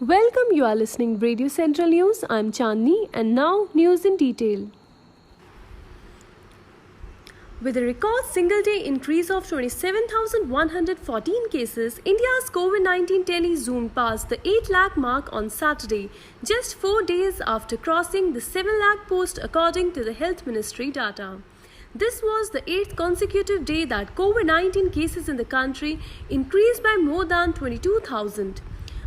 Welcome, you are listening Radio Central News. I'm Chandni and now news in detail. With a record single-day increase of 27,114 cases, India's COVID-19 tally zoomed past the 8 lakh mark on Saturday, just 4 days after crossing the 7 lakh post according to the Health Ministry data. This was the 8th consecutive day that COVID-19 cases in the country increased by more than 22,000.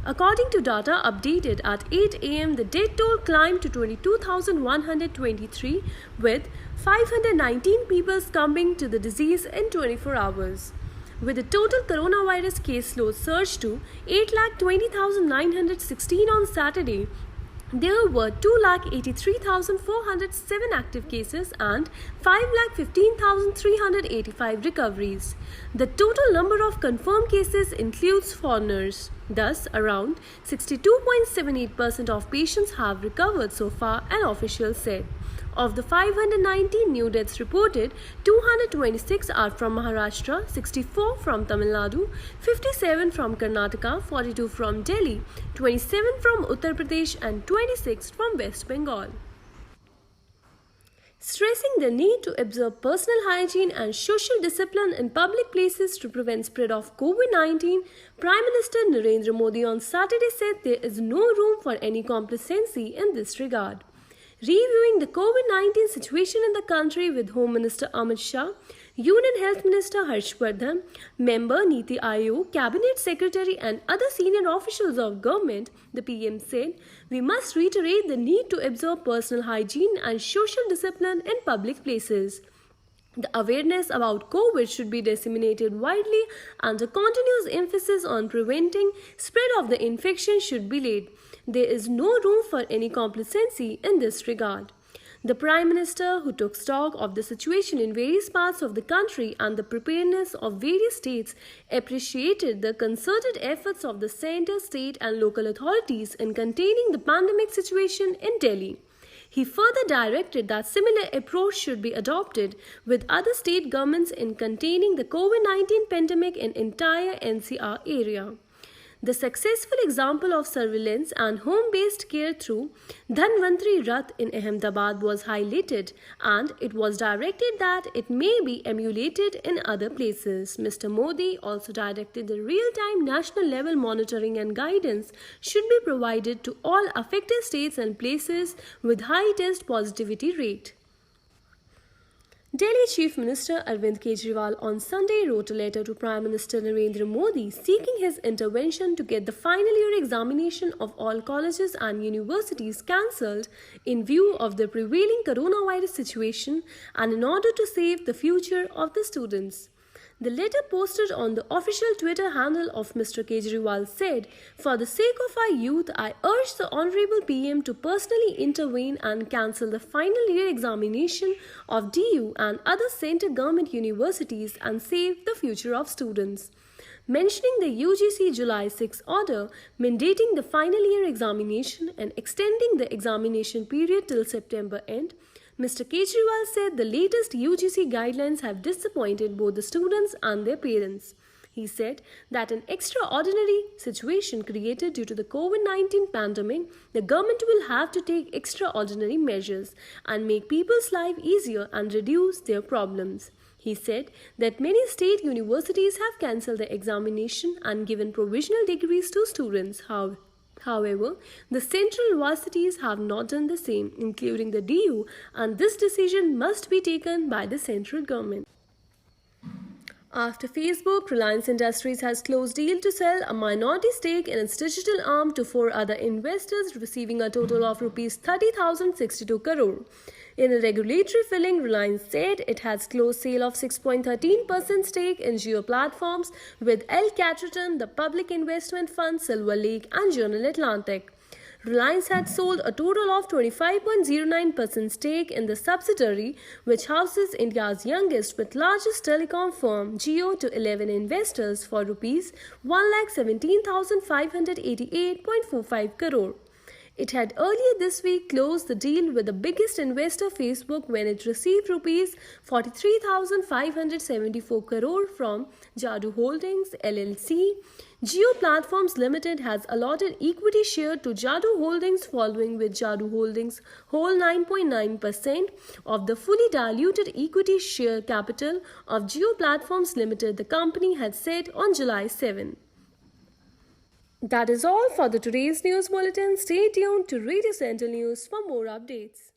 According to data updated at 8 am, the death toll climbed to 22,123, with 519 people succumbing to the disease in 24 hours. With the total coronavirus case load surged to 8,20,916 on Saturday, there were 2,83,407 active cases and 5,15,385 recoveries. The total number of confirmed cases includes foreigners. Thus, around 62.78% of patients have recovered so far, an official said. Of the 519 new deaths reported, 226 are from Maharashtra, 64 from Tamil Nadu, 57 from Karnataka, 42 from Delhi, 27 from Uttar Pradesh and 26 from West Bengal. Stressing the need to observe personal hygiene and social discipline in public places to prevent spread of COVID-19, Prime Minister Narendra Modi on Saturday said there is no room for any complacency in this regard. Reviewing the COVID-19 situation in the country with Home Minister Amit Shah, Union Health Minister Harsh Vardhan, member Niti Aayog, Cabinet Secretary and other senior officials of government, the PM said, we must reiterate the need to observe personal hygiene and social discipline in public places. The awareness about COVID should be disseminated widely and a continuous emphasis on preventing spread of the infection should be laid. There is no room for any complacency in this regard. The Prime Minister, who took stock of the situation in various parts of the country and the preparedness of various states, appreciated the concerted efforts of the centre, state and local authorities in containing the pandemic situation in Delhi. He further directed that similar approach should be adopted with other state governments in containing the COVID-19 pandemic in entire NCR area. The successful example of surveillance and home-based care through Dhanvantri Rath in Ahmedabad was highlighted, and it was directed that it may be emulated in other places. Mr. Modi also directed the real-time national level monitoring and guidance should be provided to all affected states and places with high test positivity rate. Delhi Chief Minister Arvind Kejriwal on Sunday wrote a letter to Prime Minister Narendra Modi seeking his intervention to get the final year examination of all colleges and universities cancelled in view of the prevailing coronavirus situation and in order to save the future of the students. The letter posted on the official Twitter handle of Mr. Kejriwal said, for the sake of our youth, I urge the Honorable PM to personally intervene and cancel the final year examination of DU and other centre government universities and save the future of students. Mentioning the UGC July 6 order mandating the final year examination and extending the examination period till September end, Mr. Kejriwal said the latest UGC guidelines have disappointed both the students and their parents. He said that an extraordinary situation created due to the COVID-19 pandemic, the government will have to take extraordinary measures and make people's life easier and reduce their problems. He said that many state universities have cancelled the examination and given provisional degrees to students. However, the central universities have not done the same, including the DU, and this decision must be taken by the central government. After Facebook, Reliance Industries has closed deal to sell a minority stake in its digital arm to 4 other investors, receiving a total of Rs 30,062 crore. In a regulatory filing, Reliance said it has closed sale of 6.13% stake in Jio Platforms with L Catterton, the Public Investment Fund, Silver Lake and Journal Atlantic. Reliance had sold a total of 25.09% stake in the subsidiary, which houses India's youngest but largest telecom firm, Jio, to 11 investors for Rs 1,17,588.45 crore. It had earlier this week closed the deal with the biggest investor, Facebook, when it received rupees 43,574 crore from Jadoo Holdings LLC. Jio Platforms Limited has allotted equity share to Jadoo Holdings, following which Jadoo Holdings hold 9.9% of the fully diluted equity share capital of Jio Platforms Limited, the company had said on July 7. That is all for the today's news bulletin. Stay tuned to Radio Central News for more updates.